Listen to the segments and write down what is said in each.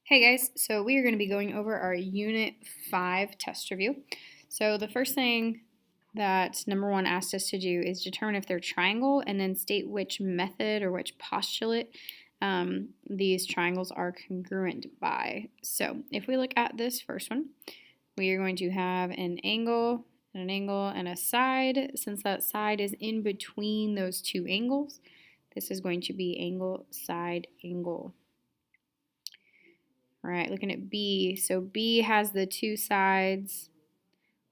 Hey guys, so we are going to be going over our Unit 5 test review. So the first thing that number 1 asked us to do is determine if they're triangle and then state which method or which postulate these triangles are congruent by. So if we look at this first one, we are going to have an angle, and a side. Since that side is in between those two angles, this is going to be angle, side, angle. All right, looking at B. So B has the two sides,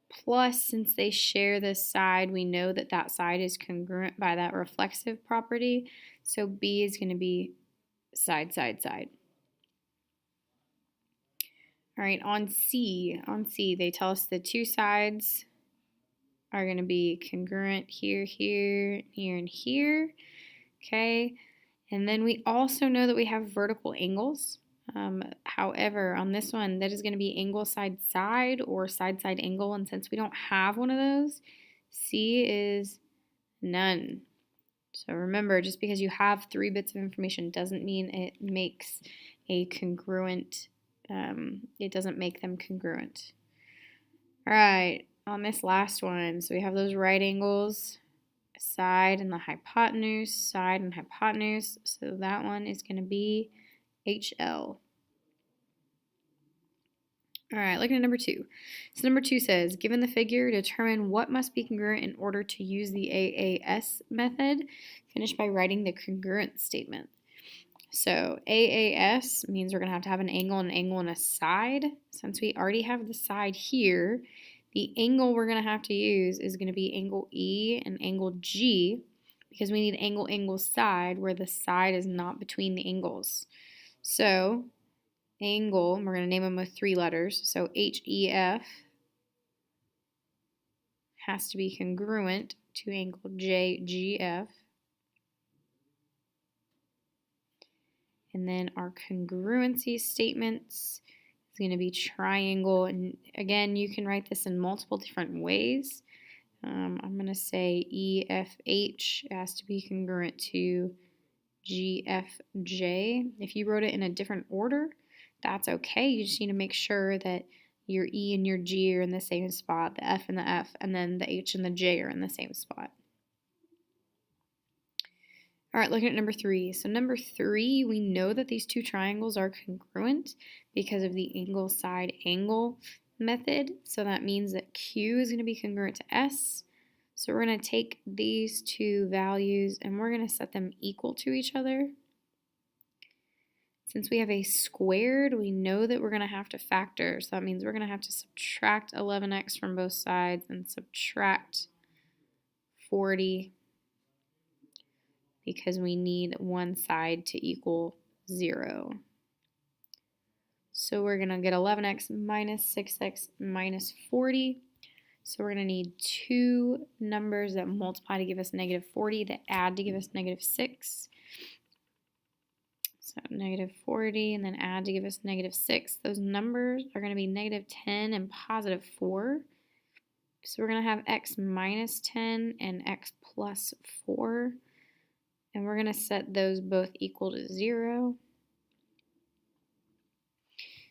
plus since they share this side, we know that that side is congruent by that reflexive property. So B is going to be side, side, side. All right, on C, they tell us the two sides are going to be congruent here, here, here, and here. Okay, and then we also know that we have vertical angles. However, on this one, that is going to be angle side side or side side angle, and since we don't have one of those, C is none. So remember, just because you have 3 bits of information doesn't mean it makes a congruent, it doesn't make them congruent. All right, on this last one, so we have those right angles, side and the hypotenuse, side and hypotenuse, so that one is going to be HL. All right, looking at number 2. So number 2 says, given the figure, determine what must be congruent in order to use the AAS method. Finish by writing the congruent statement. So AAS means we're going to have an angle, and a side. Since we already have the side here, the angle we're going to have to use is going to be angle E and angle G, because we need angle, angle, side, where the side is not between the angles. So angle, we're going to name them with 3 letters. So HEF has to be congruent to angle JGF. And then our congruency statements is going to be triangle. And again, you can write this in multiple different ways. I'm going to say EFH has to be congruent to GFJ. If you wrote it in a different order, that's okay. You just need to make sure that your E and your G are in the same spot, the F and the F, and then the H and the J are in the same spot. All right, looking at number 3. So number 3, we know that these two triangles are congruent because of the angle side angle method. So that means that Q is going to be congruent to S. So we're going to take these two values and we're going to set them equal to each other. Since we have a squared, we know that we're going to have to factor. So that means we're going to have to subtract 11x from both sides and subtract 40 because we need one side to equal 0. So we're going to get 11x minus 6x minus 40. So we're going to need 2 numbers that multiply to give us negative 40 that add to give us negative 6. So negative 40 and then add to give us negative 6. Those numbers are going to be negative 10 and positive 4. So we're going to have x minus 10 and x plus 4. And we're going to set those both equal to 0.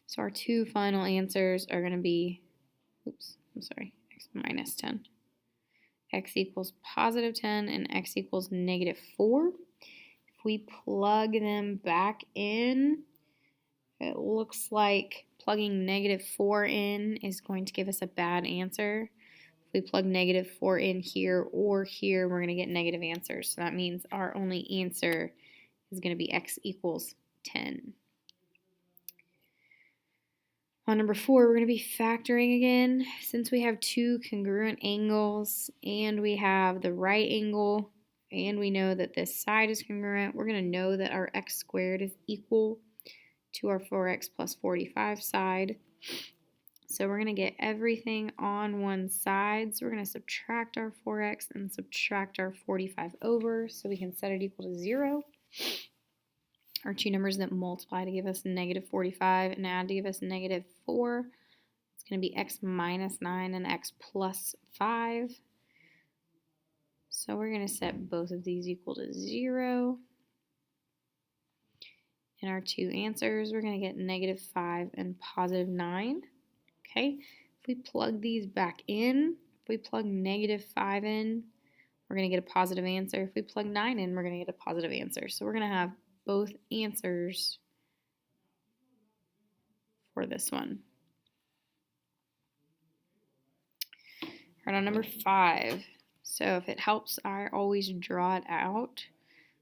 So our 2 final answers are going to be, x minus 10. X equals positive 10 and x equals negative 4. If we plug them back in, it looks like plugging negative 4 in is going to give us a bad answer. If we plug negative 4 in here or here, we're going to get negative answers. So that means our only answer is going to be x equals 10. On number 4, we're going to be factoring again. Since we have 2 congruent angles and we have the right angle and we know that this side is congruent, we're going to know that our x squared is equal to our 4x plus 45 side. So we're going to get everything on one side. So we're going to subtract our 4x and subtract our 45 over so we can set it equal to 0. Our 2 numbers that multiply to give us negative 45 and add to give us negative 4. It's going to be x minus 9 and x plus 5. So we're going to set both of these equal to 0. in our two answers, we're going to get -5 and +9. Okay, if we plug these back in, if we plug -5 in, we're going to get a positive answer. If we plug 9 in, we're going to get a positive answer. So we're going to have both answers for this one. All right, on number 5. So if it helps, I always draw it out.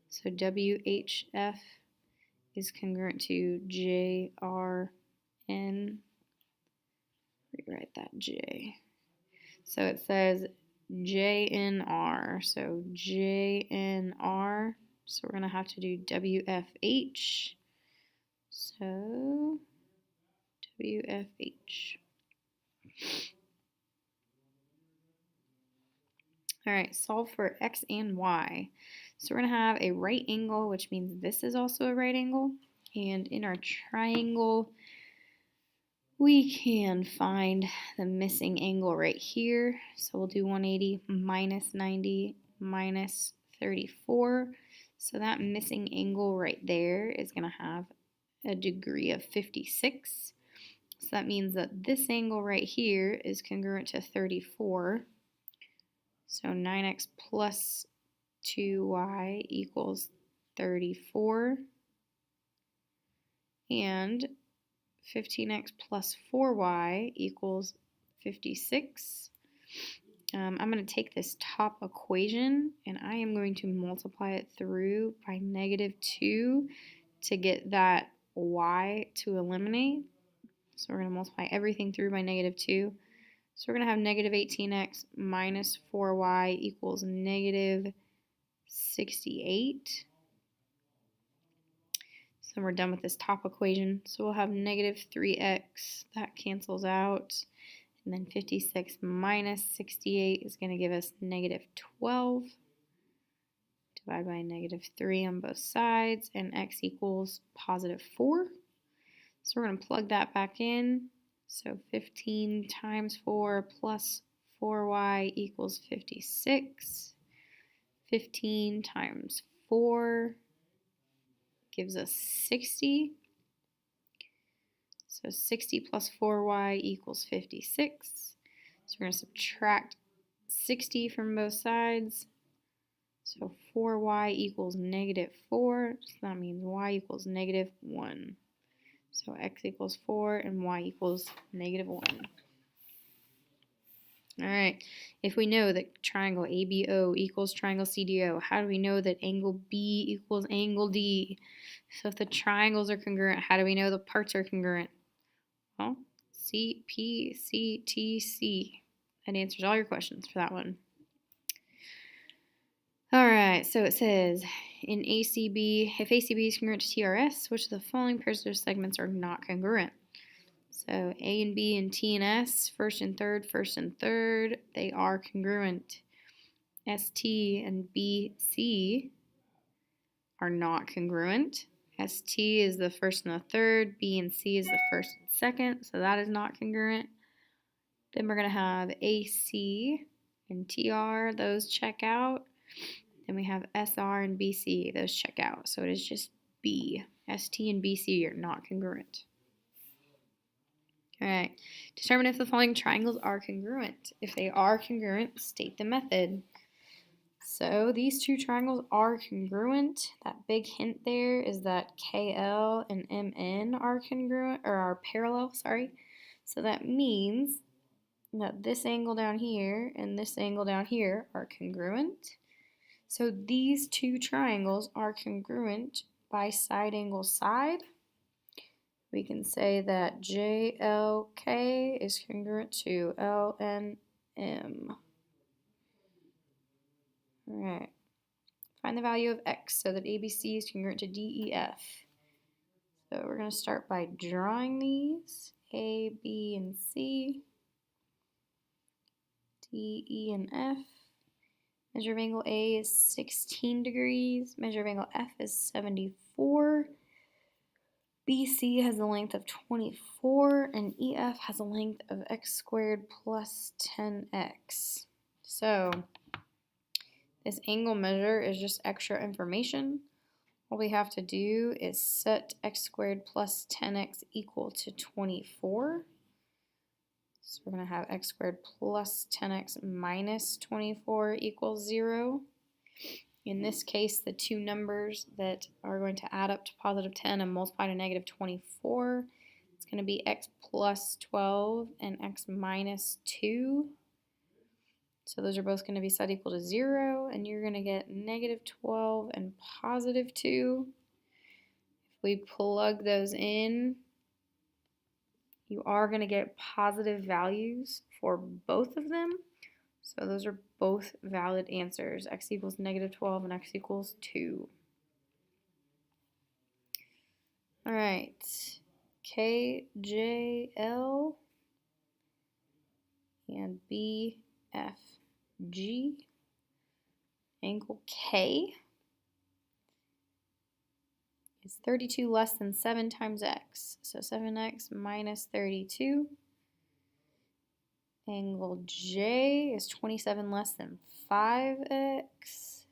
So WHF is congruent to JRN. Rewrite that J. So it says JNR. So JNR. So we're going to have to do WFH. So WFH. All right, solve for X and Y. So we're going to have a right angle, which means this is also a right angle. And in our triangle, we can find the missing angle right here. So we'll do 180 minus 90 minus 34. So that missing angle right there is going to have a degree of 56. So that means that this angle right here is congruent to 34. So 9x plus 2y equals 34. And 15x plus 4y equals 56. I'm going to take this top equation and I am going to multiply it through by -2 to get that y to eliminate. So we're going to multiply everything through by -2. So we're going to have -18x minus 4y equals -68. So we're done with this top equation. So we'll have -3x. That cancels out. And then 56 minus 68 is going to give us -12. Divide by -3 on both sides. And x equals +4. So we're going to plug that back in. So 15 times 4 plus 4y equals 56. 15 times 4 gives us 60. So 60 plus 4y equals 56. So we're going to subtract 60 from both sides. So 4y equals -4. So that means y equals -1. So x equals 4 and y equals -1. All right, if we know that triangle ABO equals triangle CDO, how do we know that angle B equals angle D? So if the triangles are congruent, how do we know the parts are congruent? Well, CPCTC. That answers all your questions for that one. All right, so it says in ACB, if ACB is congruent to TRS, which of the following pairs of segments are not congruent? So A and B and T and S, first and third, they are congruent. ST and BC are not congruent. ST is the first and the third, B and C is the first and second, so that is not congruent. Then we're going to have AC and TR, those check out. Then we have SR and BC, those check out. So it is just B. ST and BC are not congruent. All right, determine if the following triangles are congruent. If they are congruent, state the method. So these two triangles are congruent. That big hint there is that KL and MN are congruent, or are parallel, sorry. So that means that this angle down here and this angle down here are congruent. So these two triangles are congruent by side angle side. We can say that JLK is congruent to LNM. All right. Find the value of X so that ABC is congruent to DEF. So we're going to start by drawing these, A, B, and C, D, E, and F. Measure of angle A is 16 degrees. Measure of angle F is 74. BC has a length of 24, and EF has a length of x squared plus 10x. So this angle measure is just extra information. all we have to do is set x squared plus 10x equal to 24. So we're going to have x squared plus 10x minus 24 equals 0. In this case, the two numbers that are going to add up to positive 10 and multiply to negative 24, it's going to be x plus 12 and x minus 2. So those are both going to be set equal to 0, and you're going to get negative 12 and positive 2. If we plug those in, you are going to get positive values for both of them. So those are both valid answers. X equals negative 12 and x equals 2. All right, KJL and BFG. Angle K is 32 less than 7 times x. So 7x minus 32. Angle J is 27 less than 5x.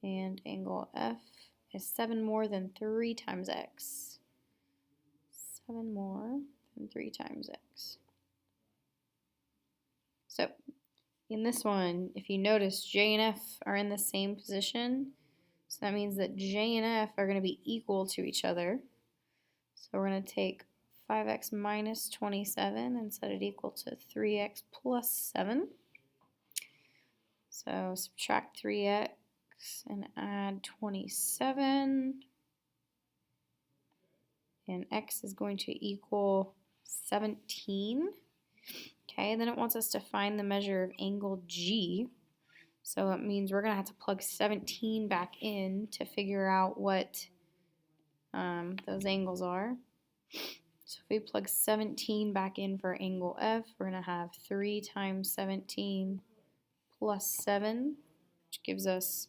And angle F is 7 more than 3 times x. 7 more than 3 times x. So in this one, if you notice, J and F are in the same position. So that means that J and F are going to be equal to each other. So we're going to take 5x minus 27 and set it equal to 3x plus 7. So subtract 3x and add 27. And x is going to equal 17. Okay, then it wants us to find the measure of angle G. So it means we're going to have to plug 17 back in to figure out what those angles are. So if we plug 17 back in for angle F, we're going to have 3 times 17 plus 7, which gives us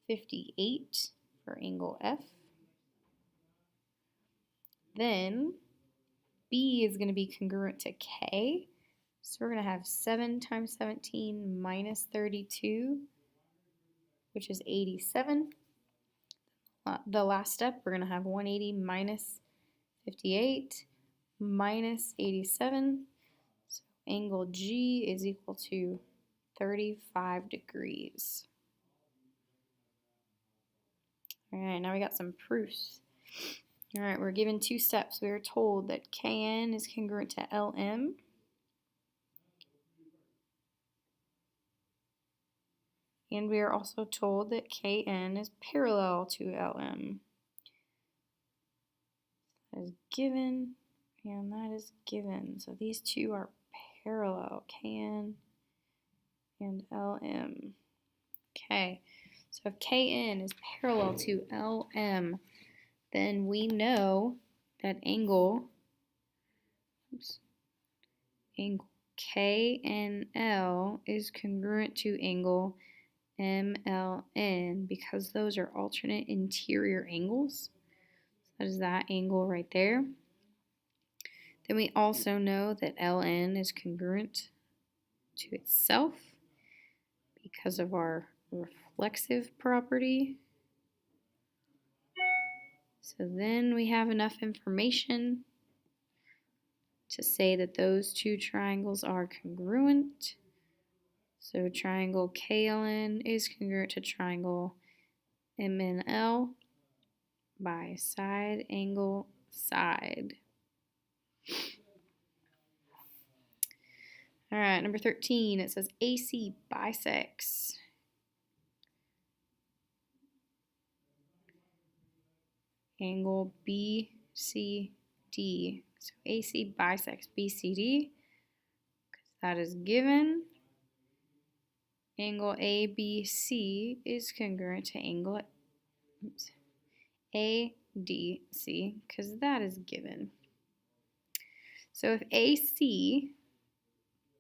58 for angle F. Then B is going to be congruent to K. So we're going to have 7 times 17 minus 32, which is 87. The last step, we're going to have 180 minus 58 minus 87. So angle G is equal to 35 degrees. All right, now we got some proofs. All right, we're given two steps. We are told that KN is congruent to LM. And we are also told that KN is parallel to LM. That is given, and that is given. So these two are parallel, KN and LM. Okay, so if KN is parallel to LM, then we know that angle KNL is congruent to angle MLN because those are alternate interior angles. That is that angle right there. Then we also know that LN is congruent to itself because of our reflexive property. So then we have enough information to say that those two triangles are congruent. So triangle KLN is congruent to triangle MNL by side angle side. All right, number 13, it says AC bisects angle BCD. So AC bisects BCD because that is given. Angle ABC is congruent to angle ADC because that is given. So if AC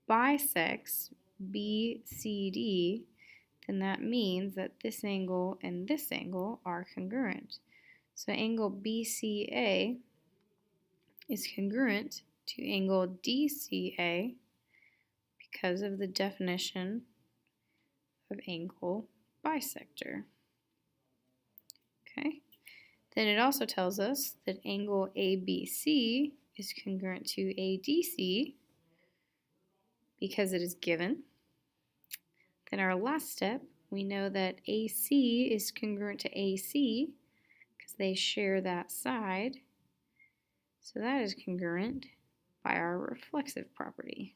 bisects BCD, then that means that this angle and this angle are congruent. So angle BCA is congruent to angle DCA because of the definition of angle bisector. Okay. Then it also tells us that angle ABC is congruent to ADC because it is given. Then our last step, we know that AC is congruent to AC because they share that side. So that is congruent by our reflexive property.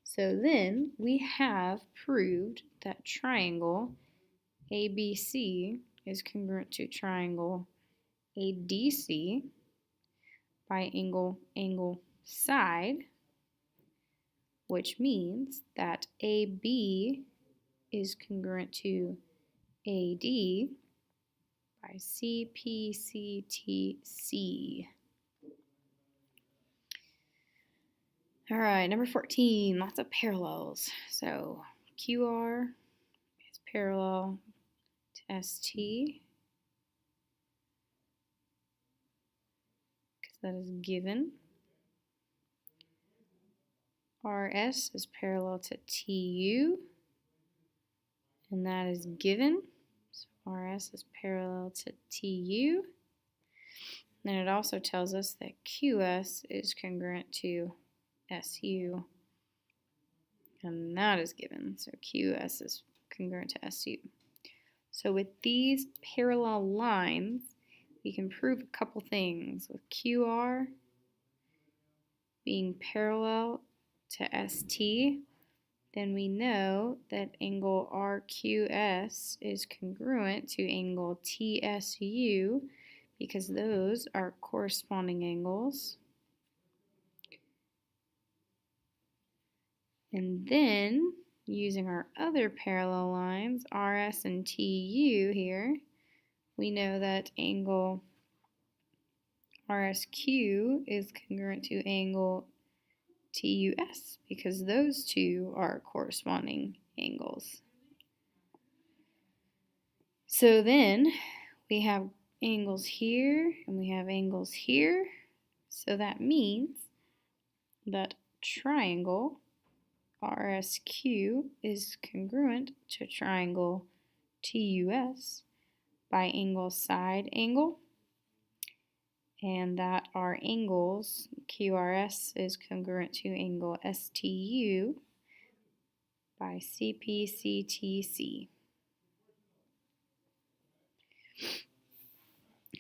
So then we have proved that triangle ABC is congruent to triangle ADC by angle side, which means that AB is congruent to AD by CPCTC. All right, number 14, lots of parallels. So QR is parallel to ST because that is given. RS is parallel to TU, and that is given. So RS is parallel to TU. Then it also tells us that QS is congruent to SU, and that is given. So QS is congruent to SU. So with these parallel lines, we can prove a couple things. With QR being parallel to ST, then we know that angle RQS is congruent to angle TSU because those are corresponding angles. And then, using our other parallel lines, RS and TU here, we know that angle RSQ is congruent to angle TUS because those two are corresponding angles. So then we have angles here and we have angles here. So that means that triangle RSQ is congruent to triangle TUS by angle side angle, and that our angles QRS is congruent to angle STU by CPCTC.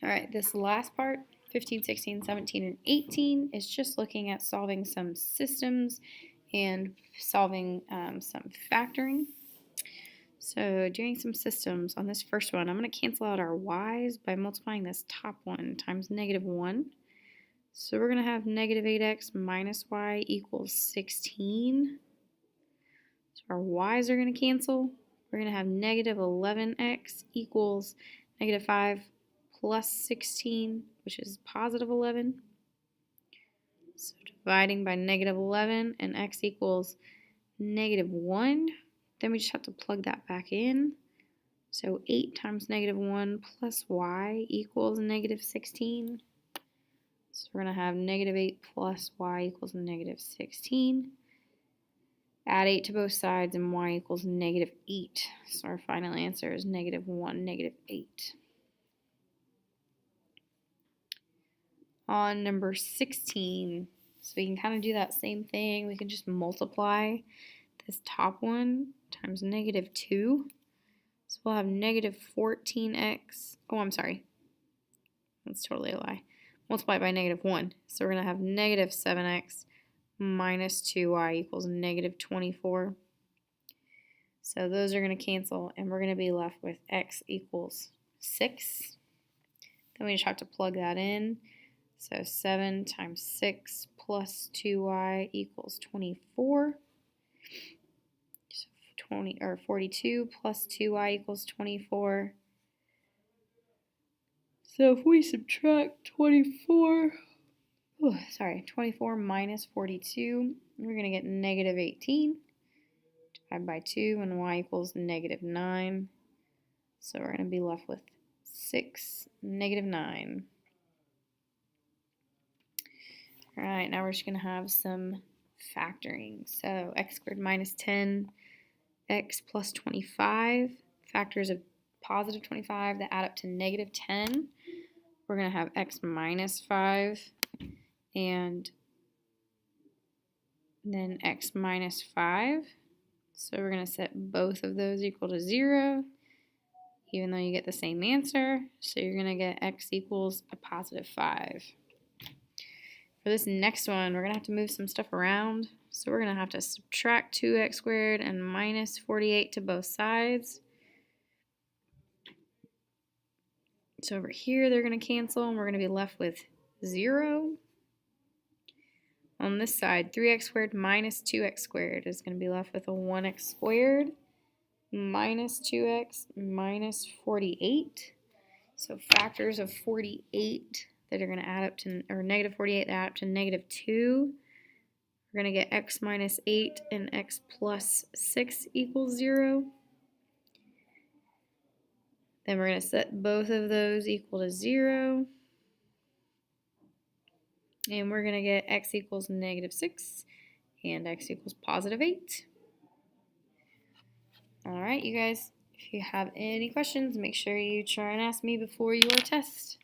All right, this last part, 15, 16, 17, and 18, is just looking at solving some systems and solving some factoring. So doing some systems on this first one, I'm going to cancel out our y's by multiplying this top one times -1. So we're going to have negative 8x minus y equals 16. So our y's are going to cancel. We're going to have negative 11x equals negative 5 plus 16, which is positive 11. So dividing by negative 11 and x equals negative 1. Then we just have to plug that back in. So 8 times negative 1 plus y equals negative 16. So we're going to have negative 8 plus y equals negative 16. Add 8 to both sides and y equals negative 8. So our final answer is negative 1, negative 8. On number 16, so we can kind of do that same thing. We can just multiply this top one times negative 2. So we'll have negative 14x. Oh, I'm sorry. That's totally a lie. Multiply by negative 1. So we're going to have negative 7x minus 2y equals negative 24. So those are going to cancel, and we're going to be left with x equals 6. Then we just have to plug that in. So 7 times 6 plus 2y equals 24. So 42 plus 2y equals 24. So if we subtract 24 minus 42, we're going to get negative 18. Divide by 2 and y equals negative 9. So we're going to be left with 6, negative 9. All right, now we're just going to have some factoring. So x squared minus 10, x plus 25, factors of positive 25 that add up to negative 10. We're going to have x minus 5 and then x minus 5. So we're going to set both of those equal to 0, even though you get the same answer. So you're going to get x equals a positive 5. For this next one, we're going to have to move some stuff around. So we're going to have to subtract 2x squared and minus 48 to both sides. So over here, they're going to cancel, and we're going to be left with 0. On this side, 3x squared minus 2x squared is going to be left with a 1x squared minus 2x minus 48. So factors of 48 that are going to add up to, or negative 48 that add up to negative 2. We're going to get x minus 8 and x plus 6 equals 0. Then we're going to set both of those equal to 0. And we're going to get x equals negative 6 and x equals positive 8. All right, you guys, if you have any questions, make sure you try and ask me before your test.